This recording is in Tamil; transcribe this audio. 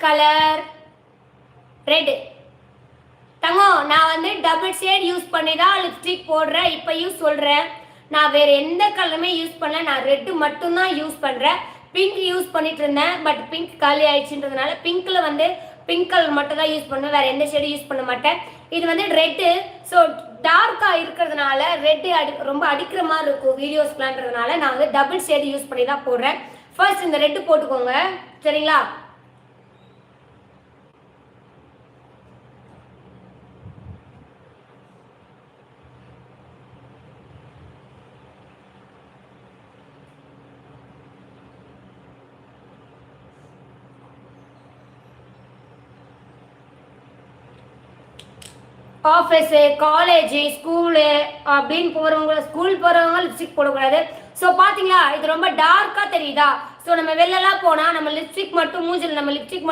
Colour red. தங்கம், நான் வந்து டபுள் ஷேட் யூஸ் பண்ணி தான் லிப்ஸ்டிக் போடுறேன். இப்பயும் சொல்கிறேன், நான் வேறு எந்த கலருமே யூஸ் பண்ணல. நான் ரெட்டு மட்டும்தான் யூஸ் பண்ணுறேன். பிங்க் யூஸ் பண்ணிட்டு இருந்தேன், பட் பிங்க் காலி ஆயிடுச்சுன்றதுனால பிங்க்கில் வந்து பிங்க் கலர் மட்டும் தான் யூஸ் பண்ணுவேன். வேறு எந்த ஷேடும் யூஸ் பண்ண மாட்டேன். இது வந்து ரெட்டு. ஸோ டார்க்காக இருக்கிறதுனால ரெட்டு ரொம்ப அடிக்கிற மாதிரி இருக்கும் வீடியோஸ்லான்றதுனால நான் வந்து டபுள் ஷேடு யூஸ் பண்ணி தான் போடுறேன். ஃபர்ஸ்ட் இந்த ரெட்டு போட்டுக்கோங்க, சரிங்களா? ஆஃபீஸு, காலேஜு, ஸ்கூலு அப்படின்னு போகிறவங்க, ஸ்கூல் போகிறவங்க லிப்ஸ்டிக் போடக்கூடாது. ஸோ பார்த்தீங்களா, இது ரொம்ப டார்க்காக தெரியுதா? ஸோ நம்ம வெளிலலாம் போனால் நம்ம லிப்ஸ்டிக் மட்டும் மூஞ்சில் நம்ம லிப்ஸ்டிக் மட்டும்